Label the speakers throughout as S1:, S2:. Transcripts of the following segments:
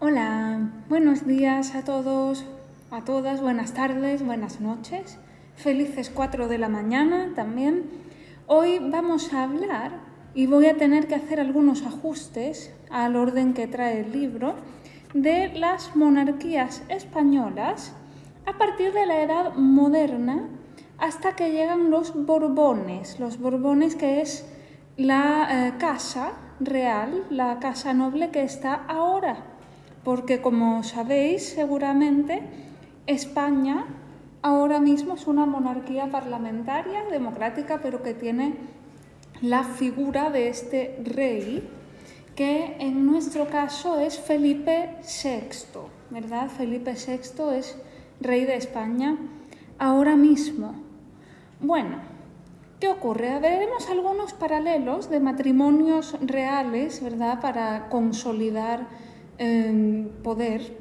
S1: Hola, buenos días a todos, a todas, buenas tardes, buenas noches, felices 4 de la mañana también. Hoy vamos a hablar, y voy a tener que hacer algunos ajustes al orden que trae el libro, de las monarquías españolas a partir de la Edad Moderna hasta que llegan los Borbones que es la casa real, la casa noble que está ahora. Porque, como sabéis seguramente, España ahora mismo es una monarquía parlamentaria, democrática, pero que tiene la figura de este rey, que en nuestro caso es Felipe VI, ¿verdad? Felipe VI es rey de España ahora mismo. Bueno, ¿qué ocurre? Veremos algunos paralelos de matrimonios reales, ¿verdad?, para consolidar poder,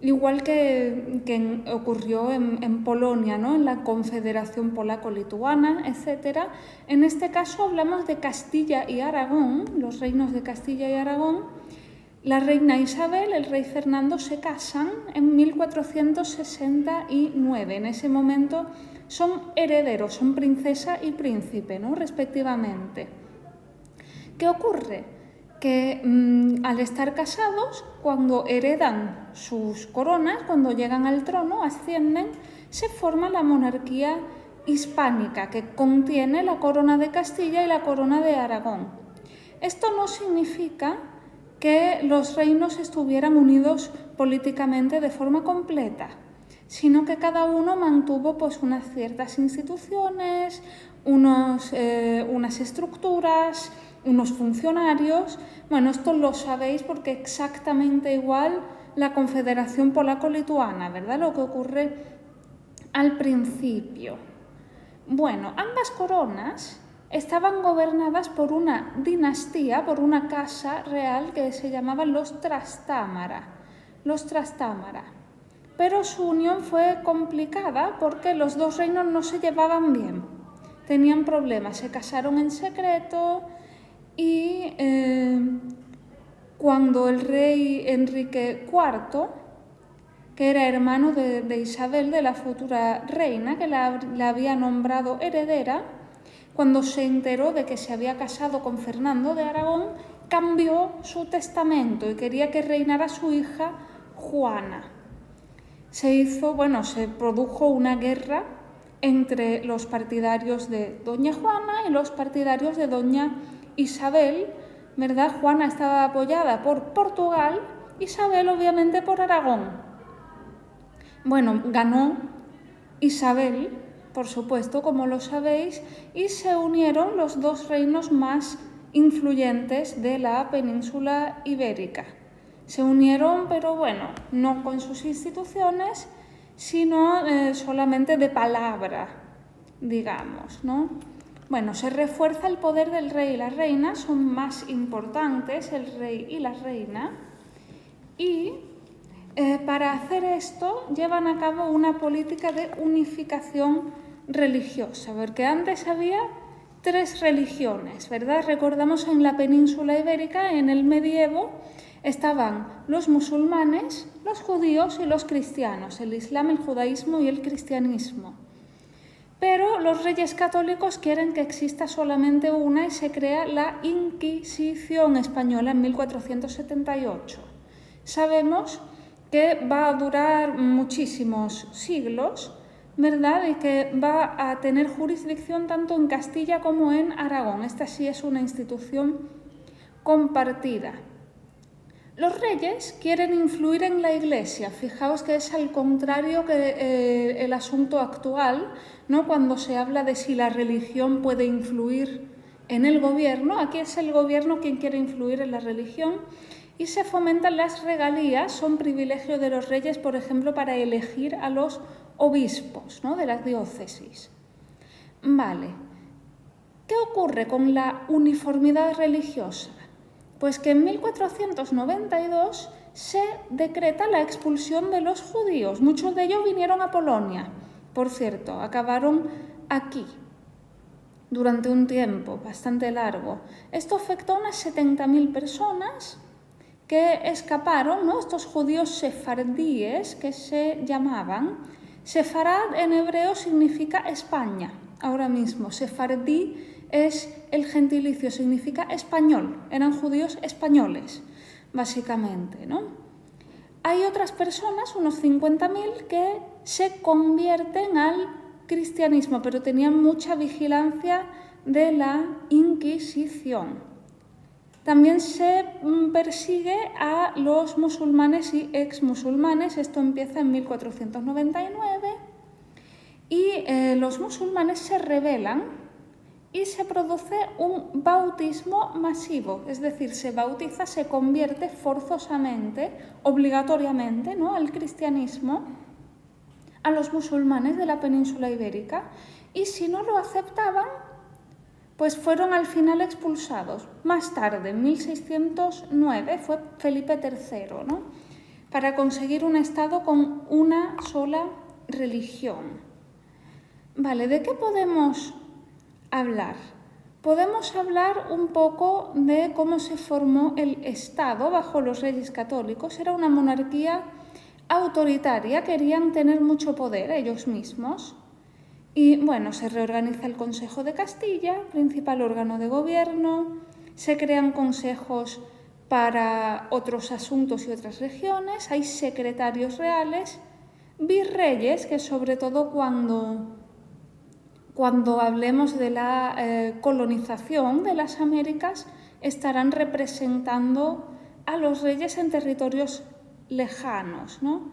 S1: igual que ocurrió en Polonia, ¿no?, en la Confederación Polaco-Lituana, etc. En este caso hablamos de Castilla y Aragón, los reinos de Castilla y Aragón. La reina Isabel, el rey Fernando se casan en 1469. En ese momento son herederos, son princesa y príncipe, ¿no?, respectivamente. ¿Qué ocurre? Que al estar casados, cuando heredan sus coronas, cuando llegan al trono, ascienden, se forma la monarquía hispánica, que contiene la corona de Castilla y la corona de Aragón. Esto no significa que los reinos estuvieran unidos políticamente de forma completa, sino que cada uno mantuvo pues unas ciertas instituciones, unas estructuras, unos funcionarios. Bueno, esto lo sabéis porque exactamente igual la Confederación Polaco-Lituana, ¿verdad? Lo que ocurre al principio. Bueno, ambas coronas estaban gobernadas por una dinastía, por una casa real que se llamaban los Trastámara. Pero su unión fue complicada porque los dos reinos no se llevaban bien, tenían problemas, se casaron en secreto y cuando el rey Enrique IV, que era hermano de Isabel, de la futura reina, que la había nombrado heredera, cuando se enteró de que se había casado con Fernando de Aragón, cambió su testamento y quería que reinara su hija Juana. Se produjo una guerra entre los partidarios de doña Juana y los partidarios de doña Isabel, ¿verdad? Juana estaba apoyada por Portugal, Isabel obviamente por Aragón. Bueno, ganó Isabel, por supuesto, como lo sabéis, y se unieron los dos reinos más influyentes de la península ibérica. Se unieron, pero bueno, no con sus instituciones, sino solamente de palabra, digamos, ¿no? Bueno, se refuerza el poder del rey y la reina, son más importantes el rey y la reina, y para hacer esto llevan a cabo una política de unificación religiosa, porque antes había 3 religiones, ¿verdad? Recordamos en la península ibérica, en el medievo, estaban los musulmanes, los judíos y los cristianos, el islam, el judaísmo y el cristianismo. Pero los reyes católicos quieren que exista solamente una y se crea la Inquisición española en 1478. Sabemos que va a durar muchísimos siglos, ¿verdad?, y que va a tener jurisdicción tanto en Castilla como en Aragón. Esta sí es una institución compartida. Los reyes quieren influir en la Iglesia. Fijaos que es al contrario que el asunto actual, ¿no?, cuando se habla de si la religión puede influir en el gobierno. Aquí es el gobierno quien quiere influir en la religión y se fomentan las regalías, son privilegio de los reyes, por ejemplo, para elegir a los obispos, ¿no?, de las diócesis. Vale. ¿Qué ocurre con la uniformidad religiosa? Pues que en 1492 se decreta la expulsión de los judíos. Muchos de ellos vinieron a Polonia, por cierto, acabaron aquí durante un tiempo bastante largo. Esto afectó a unas 70.000 personas que escaparon, ¿no? Estos judíos sefardíes que se llamaban. Sefarad en hebreo significa España, ahora mismo. Sefardí es el gentilicio, significa español. Eran judíos españoles, básicamente, ¿no? Hay otras personas, unos 50.000, que se convierten al cristianismo, pero tenían mucha vigilancia de la Inquisición. También se persigue a los musulmanes y exmusulmanes. Esto empieza en 1499 y los musulmanes se rebelan y se produce un bautismo masivo, es decir, se bautiza, se convierte forzosamente, obligatoriamente, ¿no?, al cristianismo a los musulmanes de la península ibérica, y si no lo aceptaban, pues fueron al final expulsados. Más tarde, en 1609, fue Felipe III, ¿no?, para conseguir un Estado con una sola religión. Vale, ¿de qué podemos hablar? Podemos hablar un poco de cómo se formó el Estado bajo los Reyes Católicos. Era una monarquía autoritaria, querían tener mucho poder ellos mismos. Y bueno, se reorganiza el Consejo de Castilla, principal órgano de gobierno, se crean consejos para otros asuntos y otras regiones, hay secretarios reales, virreyes, que sobre todo cuando hablemos de la colonización de las Américas, estarán representando a los reyes en territorios lejanos, ¿no?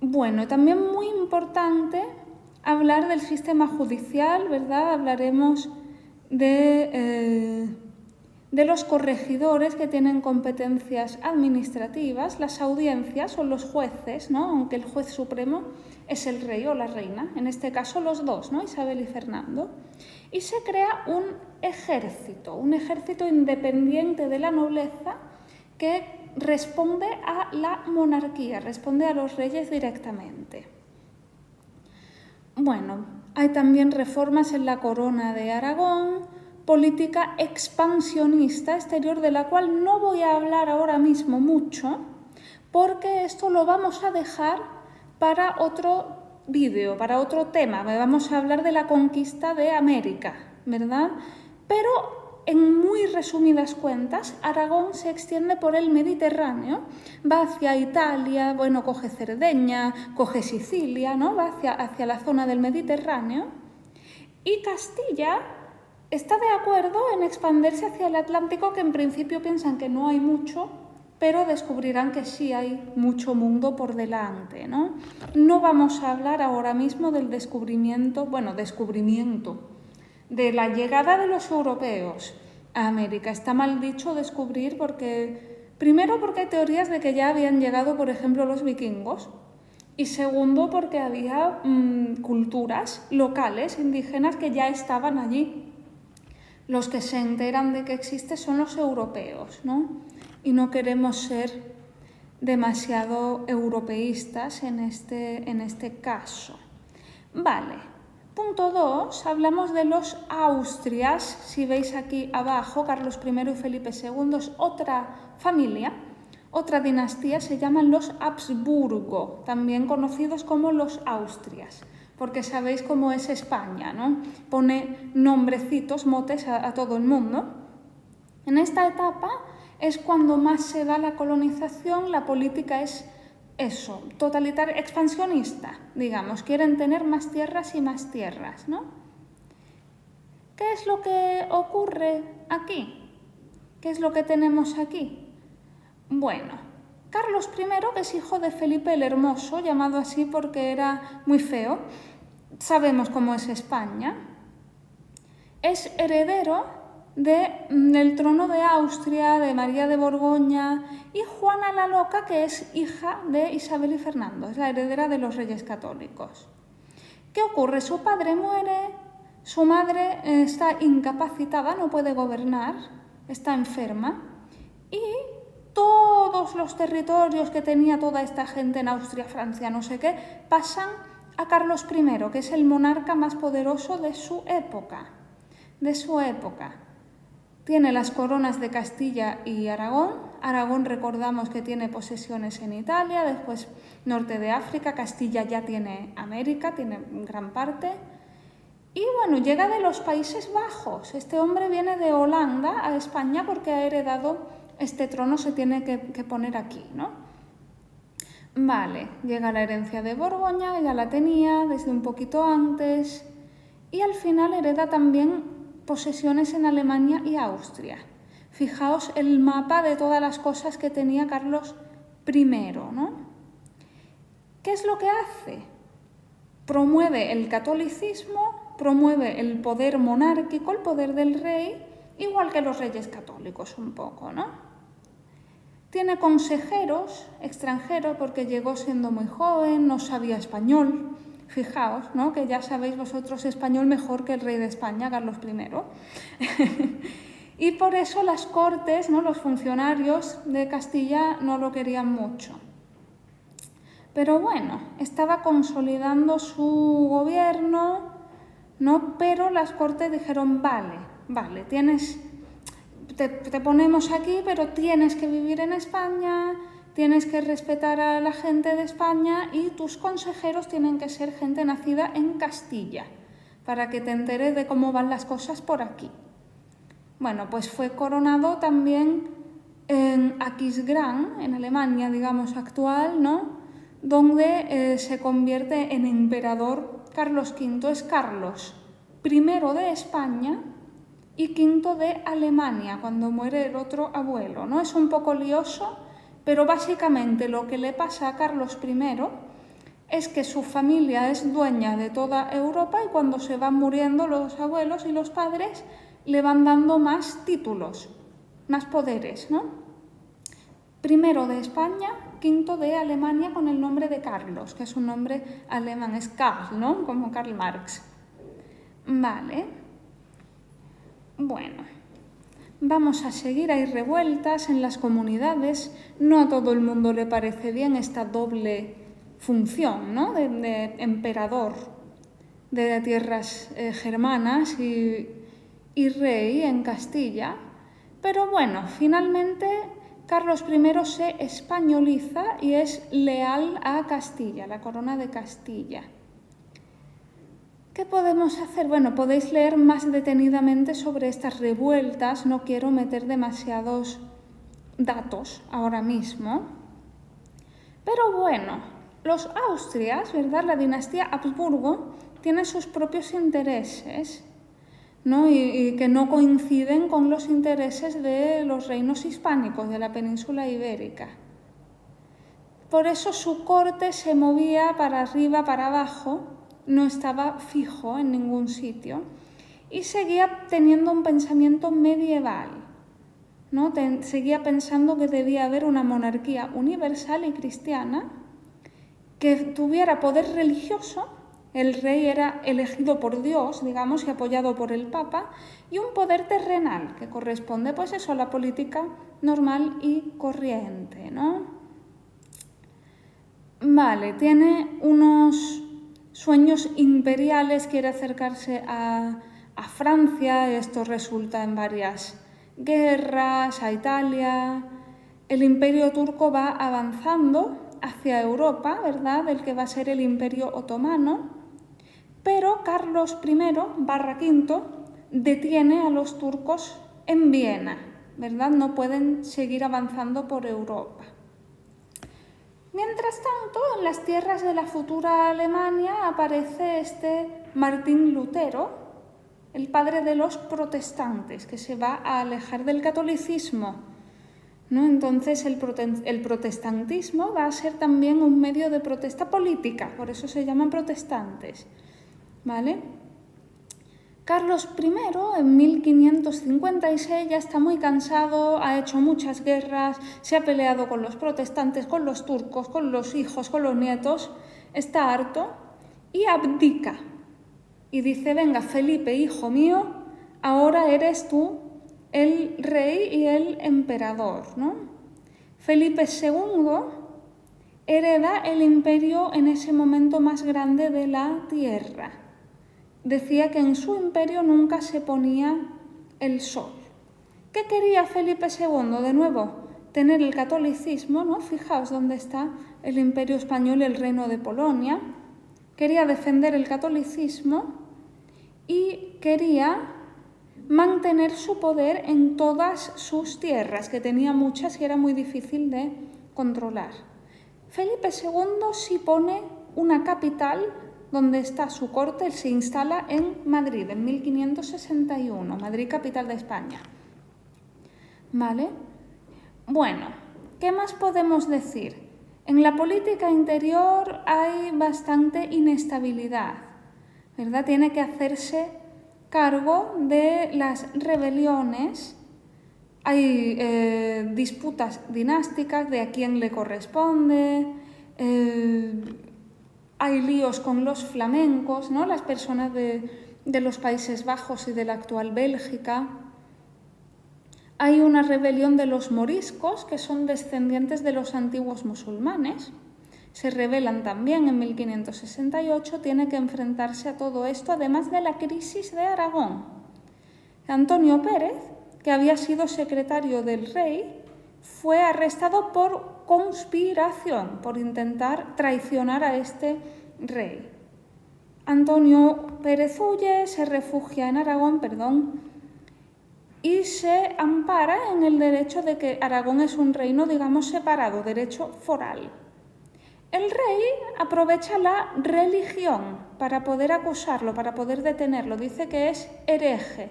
S1: Bueno, también muy importante hablar del sistema judicial, ¿verdad? Hablaremos de los corregidores, que tienen competencias administrativas, las audiencias o los jueces, ¿no?, aunque el juez supremo es el rey o la reina, en este caso los dos, ¿no?, Isabel y Fernando. Y se crea un ejército independiente de la nobleza que responde a la monarquía, responde a los reyes directamente. Bueno, hay también reformas en la corona de Aragón, política expansionista exterior, de la cual no voy a hablar ahora mismo mucho, porque esto lo vamos a dejar para otro vídeo, para otro tema. Vamos a hablar de la conquista de América, ¿verdad? Pero en muy resumidas cuentas, Aragón se extiende por el Mediterráneo, va hacia Italia, bueno, coge Cerdeña, coge Sicilia, ¿no?, va hacia la zona del Mediterráneo, y Castilla está de acuerdo en expandirse hacia el Atlántico, que en principio piensan que no hay mucho, pero descubrirán que sí hay mucho mundo por delante, ¿no? No vamos a hablar ahora mismo del descubrimiento de la llegada de los europeos a América. Está mal dicho descubrir primero porque hay teorías de que ya habían llegado, por ejemplo, los vikingos, y segundo porque había culturas locales, indígenas, que ya estaban allí. Los que se enteran de que existe son los europeos, ¿no? Y no queremos ser demasiado europeístas en este caso. Vale. Punto 2, hablamos de los Austrias. Si veis aquí abajo, Carlos I y Felipe II es otra familia, otra dinastía, se llaman los Habsburgo, también conocidos como los Austrias, porque sabéis cómo es España, ¿no? Pone nombrecitos, motes a todo el mundo. En esta etapa es cuando más se da la colonización, la política es eso, totalitaria, expansionista, digamos, quieren tener más tierras y más tierras, ¿no? ¿Qué es lo que ocurre aquí? ¿Qué es lo que tenemos aquí? Bueno, Carlos I, que es hijo de Felipe el Hermoso, llamado así porque era muy feo, sabemos cómo es España, es heredero del trono de Austria, de María de Borgoña, y Juana la Loca, que es hija de Isabel y Fernando, es la heredera de los Reyes Católicos. ¿Qué ocurre? Su padre muere, su madre está incapacitada, no puede gobernar, está enferma, y todos los territorios que tenía toda esta gente en Austria, Francia, no sé qué, pasan a Carlos I, que es el monarca más poderoso de su época. Tiene las coronas de Castilla y Aragón, Aragón recordamos que tiene posesiones en Italia, después norte de África, Castilla ya tiene América, tiene gran parte. Y bueno, llega de los Países Bajos. Este hombre viene de Holanda a España porque ha heredado este trono, se tiene que poner aquí, ¿no? Vale, llega la herencia de Borgoña, ya la tenía desde un poquito antes, y al final hereda también posesiones en Alemania y Austria. Fijaos el mapa de todas las cosas que tenía Carlos I, ¿no? ¿Qué es lo que hace? Promueve el catolicismo, promueve el poder monárquico, el poder del rey, igual que los reyes católicos un poco, ¿no? Tiene consejeros extranjeros porque llegó siendo muy joven, no sabía español. Fijaos, ¿no? Que ya sabéis vosotros español mejor que el rey de España, Carlos I. Y por eso las cortes, ¿no? Los funcionarios de Castilla no lo querían mucho. Pero bueno, estaba consolidando su gobierno, ¿no? Pero las cortes dijeron, vale, te ponemos aquí, pero tienes que vivir en España, tienes que respetar a la gente de España y tus consejeros tienen que ser gente nacida en Castilla, para que te enteres de cómo van las cosas por aquí. Bueno, pues fue coronado también en Aquisgrán, en Alemania, digamos, actual, ¿no? Donde se convierte en emperador. Carlos V es Carlos I de España y V de Alemania, cuando muere el otro abuelo, ¿no? Es un poco lioso, pero básicamente lo que le pasa a Carlos I es que su familia es dueña de toda Europa y cuando se van muriendo los abuelos y los padres, le van dando más títulos, más poderes, ¿no? Primero de España, V de Alemania con el nombre de Carlos, que es un nombre alemán, es Karl, ¿no? Como Karl Marx. Vale. Bueno, vamos a seguir, hay revueltas en las comunidades, no a todo el mundo le parece bien esta doble función, ¿no? de emperador de tierras germanas y rey en Castilla, pero bueno, finalmente Carlos I se españoliza y es leal a Castilla, la corona de Castilla. ¿Qué podemos hacer? Bueno, podéis leer más detenidamente sobre estas revueltas, no quiero meter demasiados datos ahora mismo, pero bueno, los Austrias, ¿verdad? La dinastía Habsburgo tiene sus propios intereses, ¿no? Y que no coinciden con los intereses de los reinos hispánicos de la península ibérica. Por eso su corte se movía para arriba, para abajo, no estaba fijo en ningún sitio y seguía teniendo un pensamiento medieval, ¿no? Seguía pensando que debía haber una monarquía universal y cristiana que tuviera poder religioso. El rey era elegido por Dios, digamos, y apoyado por el Papa, y un poder terrenal que corresponde, pues eso, a la política normal y corriente, ¿no? Vale, tiene unos sueños imperiales, quiere acercarse a Francia, esto resulta en varias guerras, a Italia. El imperio turco va avanzando hacia Europa, ¿verdad?, el que va a ser el imperio otomano, pero Carlos I/V detiene a los turcos en Viena, ¿verdad? No pueden seguir avanzando por Europa. Mientras tanto, en las tierras de la futura Alemania aparece este Martín Lutero, el padre de los protestantes, que se va a alejar del catolicismo, ¿no? Entonces el protestantismo va a ser también un medio de protesta política, por eso se llaman protestantes, ¿vale? Carlos I en 1556 ya está muy cansado, ha hecho muchas guerras, se ha peleado con los protestantes, con los turcos, con los hijos, con los nietos, está harto y abdica. Y dice, venga, Felipe, hijo mío, ahora eres tú el rey y el emperador, ¿no? Felipe II hereda el imperio en ese momento más grande de la tierra. Decía que en su imperio nunca se ponía el sol. ¿Qué quería Felipe II? De nuevo, tener el catolicismo, ¿no? Fijaos dónde está el Imperio Español y el Reino de Polonia. Quería defender el catolicismo y quería mantener su poder en todas sus tierras, que tenía muchas y era muy difícil de controlar. Felipe II sí pone una capital donde está su corte, él se instala en Madrid, en 1561, Madrid, capital de España. ¿Vale? Bueno, ¿qué más podemos decir? En la política interior hay bastante inestabilidad, ¿verdad? Tiene que hacerse cargo de las rebeliones, hay disputas dinásticas de a quién le corresponde, hay líos con los flamencos, ¿no? Las personas de los Países Bajos y de la actual Bélgica. Hay una rebelión de los moriscos, que son descendientes de los antiguos musulmanes. Se rebelan también en 1568, tiene que enfrentarse a todo esto, además de la crisis de Aragón. Antonio Pérez, que había sido secretario del rey, fue arrestado por conspiración, por intentar traicionar a este rey. Antonio Pérez huye, se refugia en Aragón, y se ampara en el derecho de que Aragón es un reino, digamos, separado, derecho foral. El rey aprovecha la religión para poder acusarlo, para poder detenerlo. Dice que es hereje.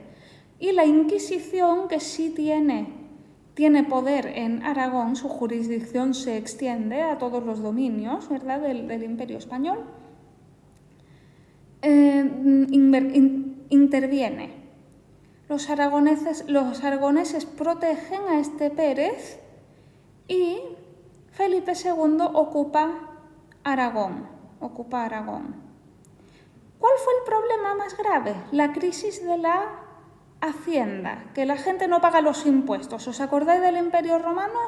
S1: Y la Inquisición, que sí tiene poder en Aragón, su jurisdicción se extiende a todos los dominios, ¿verdad?, del Imperio Español, interviene. Los aragoneses protegen a este Pérez y Felipe II ocupa Aragón. ¿Cuál fue el problema más grave? La crisis de la Hacienda, que la gente no paga los impuestos. ¿Os acordáis del Imperio Romano?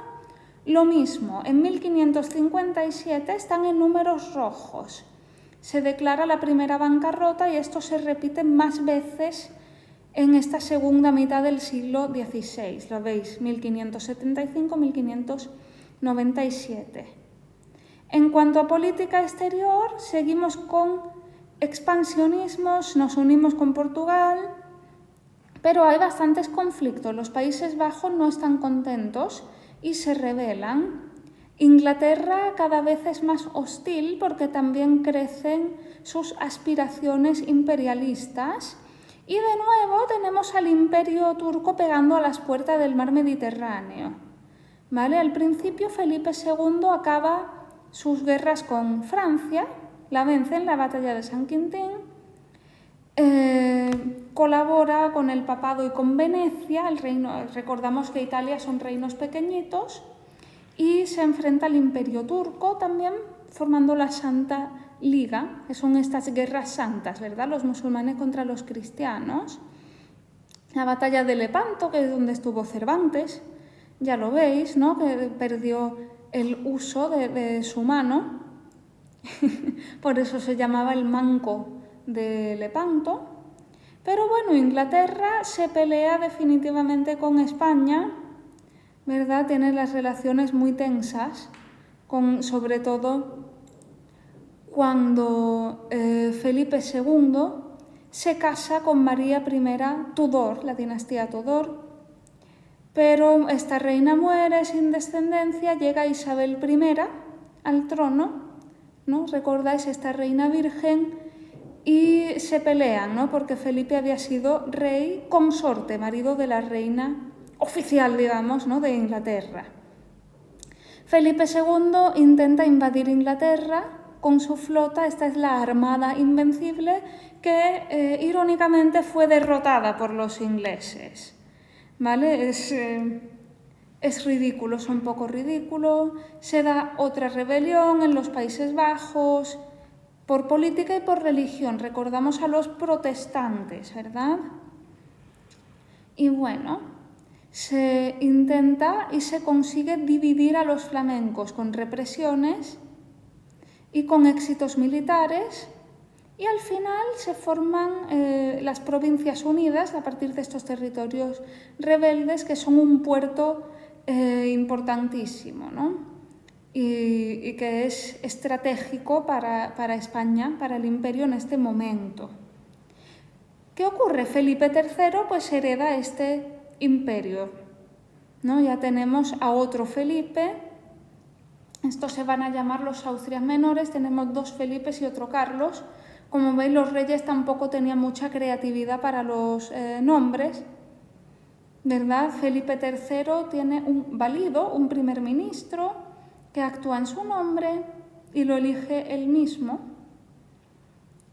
S1: Lo mismo, en 1557 están en números rojos. Se declara la primera bancarrota y esto se repite más veces en esta segunda mitad del siglo XVI. Lo veis, 1575-1597. En cuanto a política exterior, seguimos con expansionismos, nos unimos con Portugal, pero hay bastantes conflictos. Los Países Bajos no están contentos y se rebelan. Inglaterra cada vez es más hostil porque también crecen sus aspiraciones imperialistas. Y de nuevo tenemos al Imperio turco pegando a las puertas del mar Mediterráneo. ¿Vale? Al principio Felipe II acaba sus guerras con Francia, la vence en la batalla de San Quintín, colabora con el papado y con Venecia, recordamos que Italia son reinos pequeñitos, y se enfrenta al Imperio turco también formando la Santa Liga, que son estas guerras santas, ¿verdad? Los musulmanes contra los cristianos. La batalla de Lepanto, que es donde estuvo Cervantes, ya lo veis, ¿no? Que perdió el uso de su mano, por eso se llamaba el manco de Lepanto. Pero bueno, Inglaterra se pelea definitivamente con España, ¿verdad? Tiene las relaciones muy tensas, sobre todo cuando Felipe II se casa con María I Tudor, la dinastía Tudor, pero esta reina muere sin descendencia, llega Isabel I al trono, ¿no? ¿Recordáis esta reina virgen? Y se pelean, ¿no? Porque Felipe había sido rey consorte, marido de la reina oficial, digamos, ¿no? De Inglaterra. Felipe II intenta invadir Inglaterra con su flota, esta es la Armada Invencible, que irónicamente fue derrotada por los ingleses. ¿Vale? Es ridículo, es un poco ridículo. Se da otra rebelión en los Países Bajos, por política y por religión. Recordamos a los protestantes, ¿verdad? Y bueno, se intenta y se consigue dividir a los flamencos con represiones y con éxitos militares, y al final se forman las Provincias Unidas a partir de estos territorios rebeldes, que son un puerto importantísimo, ¿no? Y que es estratégico para España, para el imperio en este momento. ¿Qué ocurre? Felipe III pues hereda este imperio, ¿no? Ya tenemos a otro Felipe, estos se van a llamar los Austrias menores, tenemos 2 Felipes y otro Carlos. Como veis, los reyes tampoco tenían mucha creatividad para los nombres, ¿verdad? Felipe III tiene un primer ministro que actúa en su nombre y lo elige él mismo.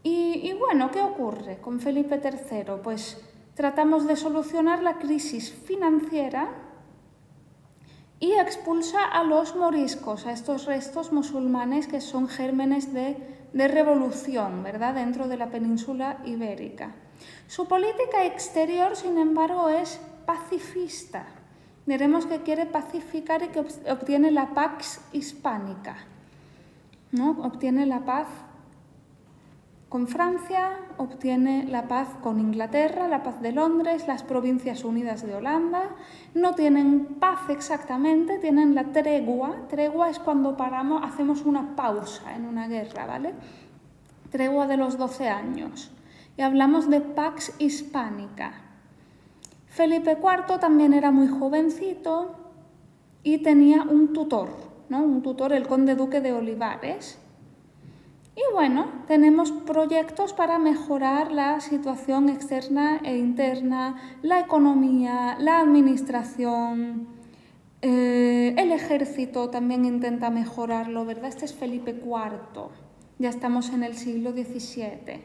S1: Y bueno, ¿qué ocurre con Felipe III? Pues tratamos de solucionar la crisis financiera y expulsa a los moriscos, a estos restos musulmanes que son gérmenes de revolución, ¿verdad?, dentro de la península ibérica. Su política exterior, sin embargo, es pacifista. Veremos que quiere pacificar y que obtiene la Pax Hispánica, ¿no? Obtiene la paz con Francia, obtiene la paz con Inglaterra, la paz de Londres, las Provincias Unidas de Holanda. No tienen paz exactamente, tienen la tregua. Tregua es cuando paramos, hacemos una pausa en una guerra, ¿vale? Tregua de los 12 años. Y hablamos de Pax Hispánica. Felipe IV también era muy jovencito y tenía un tutor, ¿no? Un tutor, el conde duque de Olivares. Y bueno, tenemos proyectos para mejorar la situación externa e interna, la economía, la administración, el ejército también intenta mejorarlo, ¿verdad? Este es Felipe IV, ya estamos en el siglo XVII.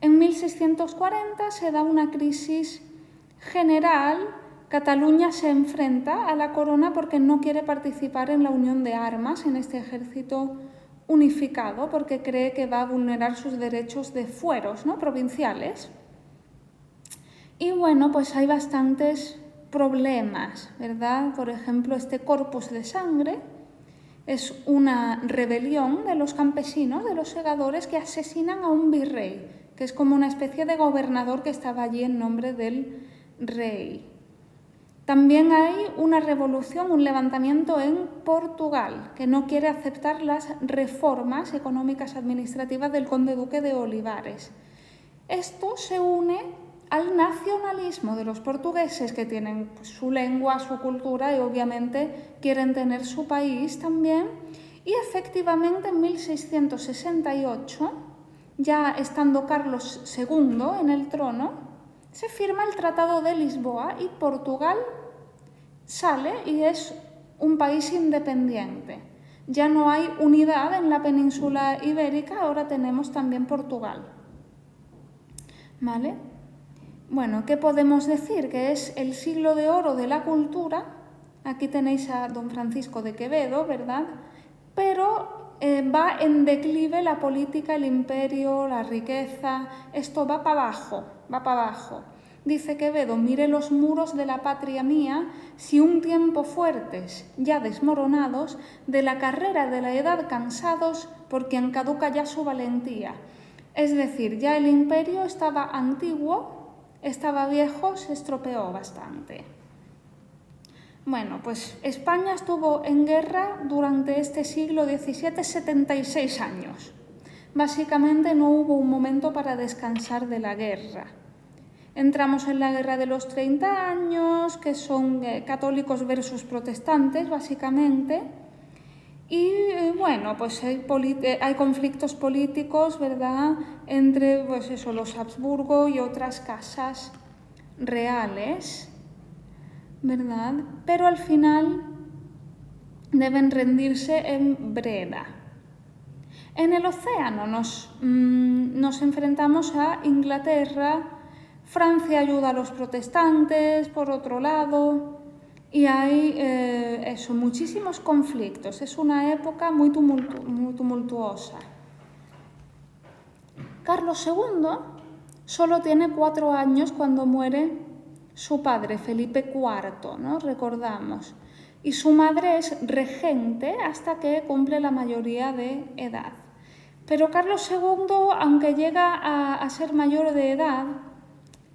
S1: En 1640 se da una crisis general. Cataluña se enfrenta a la corona porque no quiere participar en la unión de armas en este ejército unificado, porque cree que va a vulnerar sus derechos de fueros, ¿no?, provinciales. Y bueno, pues hay bastantes problemas, ¿verdad? Por ejemplo, este Corpus de Sangre es una rebelión de los campesinos, de los segadores, que asesinan a un virrey, que es como una especie de gobernador que estaba allí en nombre del rey. También hay una revolución, un levantamiento en Portugal, que no quiere aceptar las reformas económicas administrativas del conde duque de Olivares. Esto se une al nacionalismo de los portugueses, que tienen su lengua, su cultura y obviamente quieren tener su país también. Y efectivamente en 1668, ya estando Carlos II en el trono, se firma el Tratado de Lisboa y Portugal sale y es un país independiente. Ya no hay unidad en la península ibérica, ahora tenemos también Portugal. ¿Vale? Bueno, ¿qué podemos decir? Que es el siglo de oro de la cultura. Aquí tenéis a don Francisco de Quevedo, ¿verdad? Pero va en declive la política, el imperio, la riqueza. Esto va para abajo, va para abajo. Dice Quevedo: mire los muros de la patria mía, si un tiempo fuertes, ya desmoronados, de la carrera de la edad cansados, por quien caduca ya su valentía. Es decir, ya el imperio estaba antiguo, estaba viejo, se estropeó bastante. Bueno, pues España estuvo en guerra durante este siglo XVII 76 años. Básicamente no hubo un momento para descansar de la guerra. Entramos en la guerra de los 30 años, que son católicos versus protestantes, básicamente. Y bueno, pues hay conflictos políticos, ¿verdad?, entre pues eso, los Habsburgo y otras casas reales, ¿verdad? Pero al final deben rendirse en Breda. En el océano nos enfrentamos a Inglaterra. Francia ayuda a los protestantes, por otro lado, y hay muchísimos conflictos. Es una época muy tumultuosa. Carlos II solo tiene 4 años cuando muere su padre, Felipe IV, ¿no? Recordamos. Y su madre es regente hasta que cumple la mayoría de edad. Pero Carlos II, aunque llega a ser mayor de edad,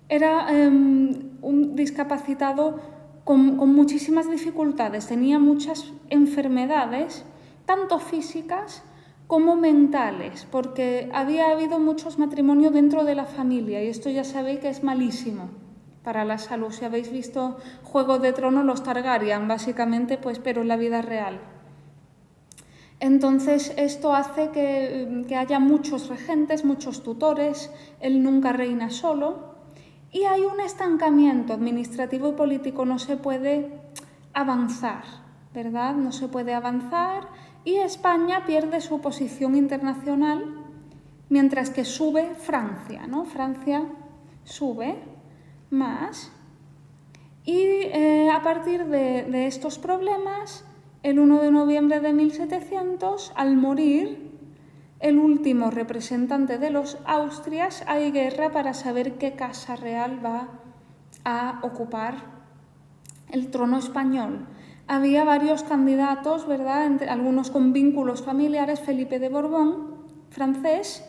S1: era un discapacitado con muchísimas dificultades, tenía muchas enfermedades, tanto físicas como mentales, porque había habido muchos matrimonios dentro de la familia y esto ya sabéis que es malísimo para la salud. Si habéis visto Juego de Tronos, los Targaryen, básicamente, pues, pero en la vida real. Entonces esto hace que haya muchos regentes, muchos tutores, él nunca reina solo y hay un estancamiento administrativo y político, no se puede avanzar, ¿verdad? No se puede avanzar y España pierde su posición internacional mientras que sube Francia, ¿no? Francia sube más y a partir de estos problemas, el 1 de noviembre de 1700, al morir el último representante de los Austrias, hay guerra para saber qué casa real va a ocupar el trono español. Había varios candidatos, ¿verdad? Algunos con vínculos familiares, Felipe de Borbón, francés,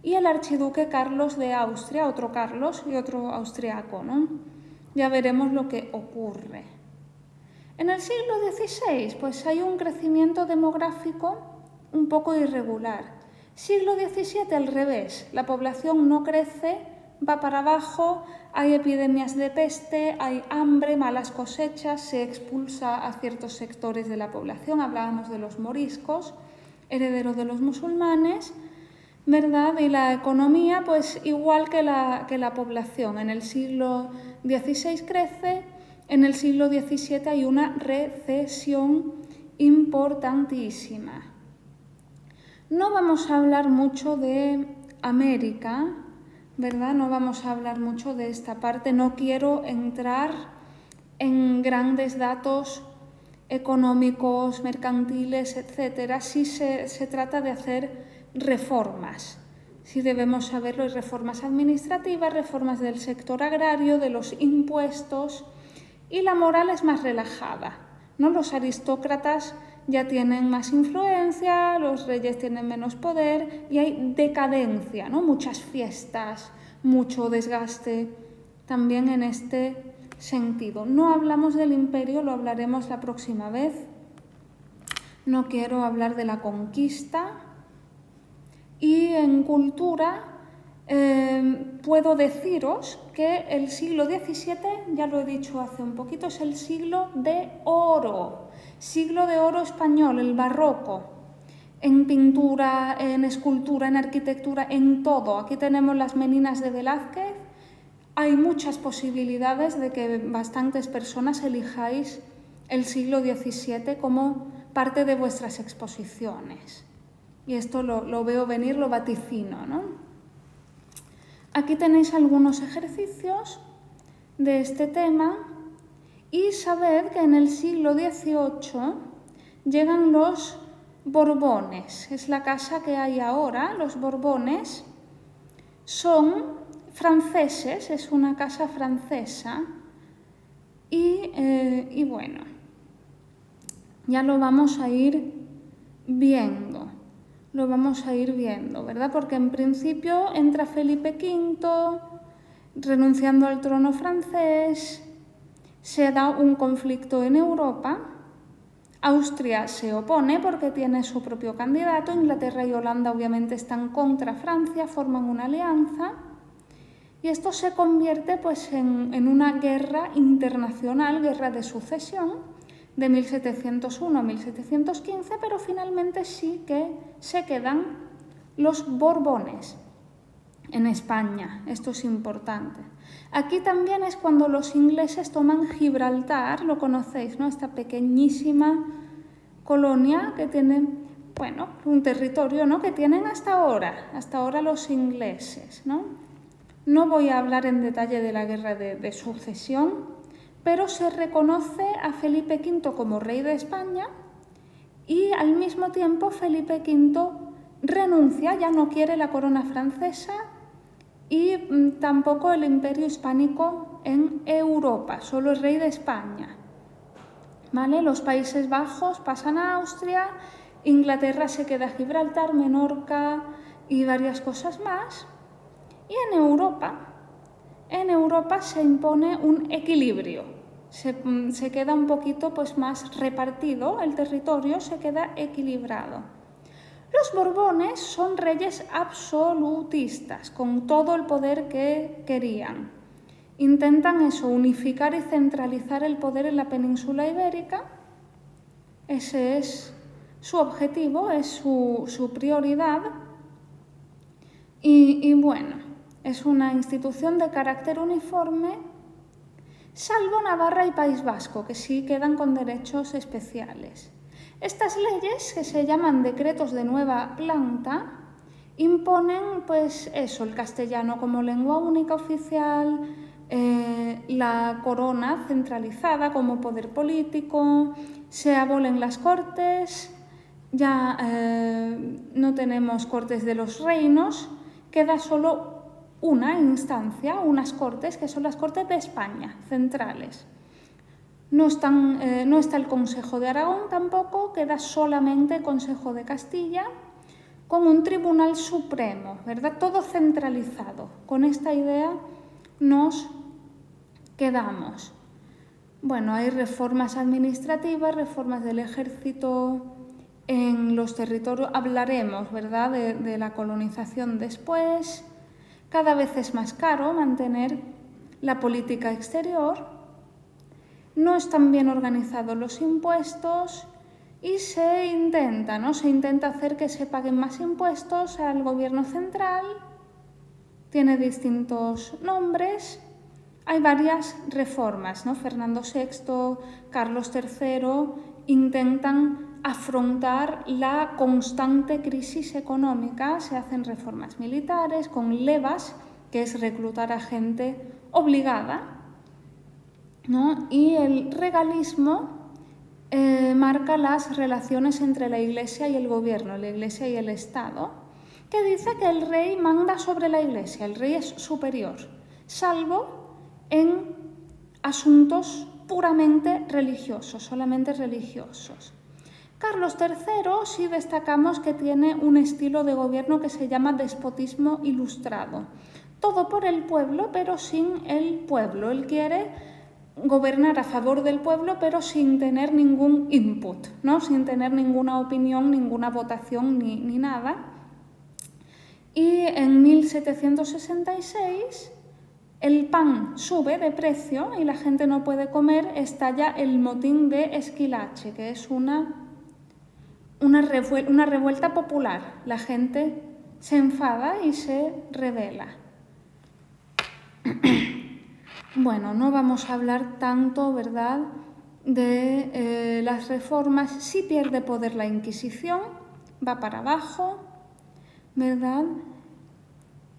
S1: y el archiduque Carlos de Austria, otro Carlos y otro austriaco, ¿no? Ya veremos lo que ocurre. En el siglo XVI, pues hay un crecimiento demográfico un poco irregular. Siglo XVII al revés, la población no crece, va para abajo, hay epidemias de peste, hay hambre, malas cosechas, se expulsa a ciertos sectores de la población, hablábamos de los moriscos, herederos de los musulmanes, ¿verdad? Y la economía, pues igual que la población. En el siglo XVI crece, en el siglo XVII hay una recesión importantísima. No vamos a hablar mucho de América, ¿verdad? No vamos a hablar mucho de esta parte. No quiero entrar en grandes datos económicos, mercantiles, etcétera. Sí se trata de hacer reformas. Sí debemos saberlo, hay reformas administrativas, reformas del sector agrario, de los impuestos, y la moral es más relajada, ¿no? Los aristócratas ya tienen más influencia, los reyes tienen menos poder y hay decadencia, ¿no? Muchas fiestas, mucho desgaste también en este sentido. No hablamos del imperio, lo hablaremos la próxima vez. No quiero hablar de la conquista. Y en cultura puedo deciros que el siglo XVII, ya lo he dicho hace un poquito, es el siglo de oro español, el barroco, en pintura, en escultura, en arquitectura, en todo. Aquí tenemos las Meninas de Velázquez, hay muchas posibilidades de que bastantes personas elijáis el siglo XVII como parte de vuestras exposiciones. Y esto lo veo venir, lo vaticino, ¿no? Aquí tenéis algunos ejercicios de este tema y sabed que en el siglo XVIII llegan los Borbones. Es la casa que hay ahora. Los Borbones son franceses, es una casa francesa y bueno, ya lo vamos a ir viendo. Lo vamos a ir viendo, ¿verdad? Porque en principio entra Felipe V, renunciando al trono francés, se da un conflicto en Europa, Austria se opone porque tiene su propio candidato, Inglaterra y Holanda obviamente están contra Francia, forman una alianza y esto se convierte pues en una guerra internacional, guerra de sucesión, de 1701 a 1715, pero finalmente sí que se quedan los Borbones en España. Esto es importante. Aquí también es cuando los ingleses toman Gibraltar, lo conocéis, ¿no? Esta pequeñísima colonia que tiene, bueno, un territorio, ¿no? Que tienen hasta ahora los ingleses, ¿no? No voy a hablar en detalle de la guerra de sucesión, pero se reconoce a Felipe V como rey de España y al mismo tiempo Felipe V renuncia, ya no quiere la corona francesa y tampoco el imperio hispánico en Europa, solo es rey de España. ¿Vale? Los Países Bajos pasan a Austria, Inglaterra se queda a Gibraltar, Menorca y varias cosas más. Y en Europa se impone un equilibrio. se queda un poquito pues, más repartido, el territorio se queda equilibrado. Los Borbones son reyes absolutistas, con todo el poder que querían. Intentan unificar y centralizar el poder en la península ibérica. Ese es su objetivo, es su prioridad. Y bueno, es una institución de carácter uniforme, salvo Navarra y País Vasco, que sí quedan con derechos especiales. Estas leyes, que se llaman decretos de nueva planta, imponen pues eso, el castellano como lengua única oficial, la corona centralizada como poder político, se abolen las cortes, ya no tenemos cortes de los reinos, queda solo una instancia, unas cortes, que son las Cortes de España, centrales. No está el Consejo de Aragón tampoco, queda solamente el Consejo de Castilla, con un Tribunal Supremo, ¿verdad? Todo centralizado. Con esta idea nos quedamos. Bueno, hay reformas administrativas, reformas del ejército en los territorios. Hablaremos, ¿verdad?, de la colonización después. Cada vez es más caro mantener la política exterior. No están bien organizados los impuestos y se intenta hacer que se paguen más impuestos al gobierno central. Tiene distintos nombres. Hay varias reformas, ¿no? Fernando VI, Carlos III intentan afrontar la constante crisis económica. Se hacen reformas militares con levas, que es reclutar a gente obligada, ¿no? Y el regalismo marca las relaciones entre la Iglesia y el gobierno, la Iglesia y el Estado, que dice que el rey manda sobre la Iglesia, el rey es superior, salvo en asuntos puramente religiosos, solamente religiosos. Carlos III sí destacamos que tiene un estilo de gobierno que se llama despotismo ilustrado. Todo por el pueblo, pero sin el pueblo. Él quiere gobernar a favor del pueblo, pero sin tener ningún input, ¿no? Sin tener ninguna opinión, ninguna votación ni nada. Y en 1766 el pan sube de precio y la gente no puede comer, estalla el motín de Esquilache, que es una revuelta popular. La gente se enfada y se rebela. Bueno, no vamos a hablar tanto, ¿verdad?, de las reformas. Sí pierde poder la Inquisición, va para abajo, ¿verdad?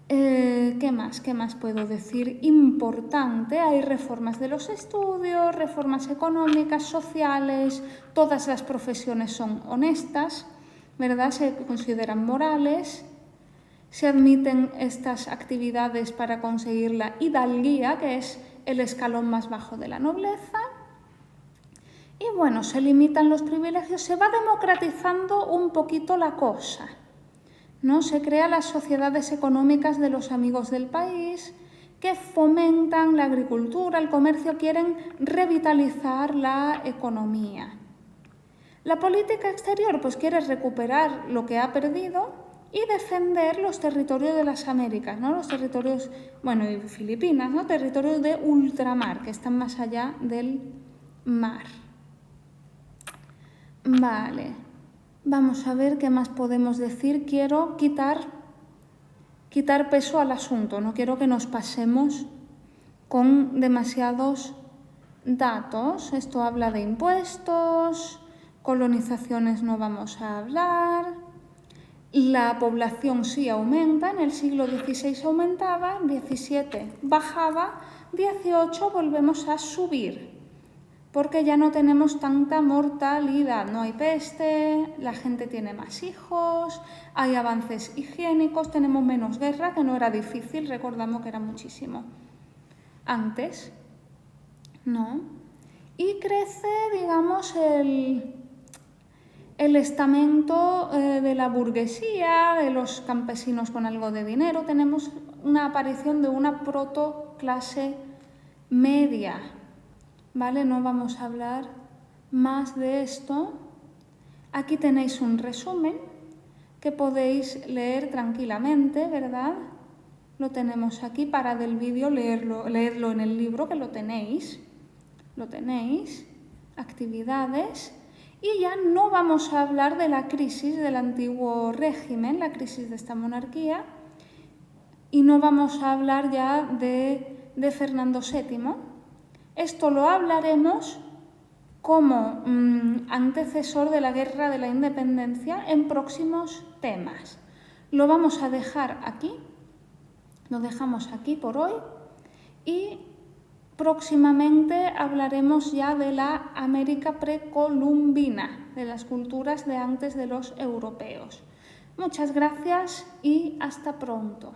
S1: ¿Qué más puedo decir? Importante, hay reformas de los estudios, reformas económicas, sociales, todas las profesiones son honestas, ¿verdad? Se consideran morales, se admiten estas actividades para conseguir la hidalguía, que es el escalón más bajo de la nobleza. Y bueno, se limitan los privilegios, se va democratizando un poquito la cosa, ¿no? Se crean las sociedades económicas de los amigos del país que fomentan la agricultura, el comercio, quieren revitalizar la economía. La política exterior pues quiere recuperar lo que ha perdido y defender los territorios de las Américas, ¿no? Los territorios, bueno, y Filipinas, ¿no? Territorios de ultramar, que están más allá del mar. Vale. Vamos a ver qué más podemos decir. Quiero quitar peso al asunto, no quiero que nos pasemos con demasiados datos. Esto habla de impuestos, colonizaciones no vamos a hablar. La población sí aumenta, en el siglo XVI aumentaba, XVII bajaba, XVIII volvemos a subir, porque ya no tenemos tanta mortalidad, no hay peste, la gente tiene más hijos, hay avances higiénicos, tenemos menos guerra, que no era difícil, recordamos que era muchísimo antes, ¿no? Y crece, digamos, el estamento de la burguesía, de los campesinos con algo de dinero, tenemos una aparición de una protoclase media, ¿vale? No vamos a hablar más de esto. Aquí tenéis un resumen que podéis leer tranquilamente, ¿verdad? Lo tenemos aquí, para del vídeo leerlo en el libro, que lo tenéis. Lo tenéis. Actividades. Y ya no vamos a hablar de la crisis del antiguo régimen, la crisis de esta monarquía, y no vamos a hablar ya de Fernando VII. Esto lo hablaremos como antecesor de la Guerra de la Independencia en próximos temas. Lo vamos a dejar aquí, lo dejamos aquí por hoy, y próximamente hablaremos ya de la América precolombina, de las culturas de antes de los europeos. Muchas gracias y hasta pronto.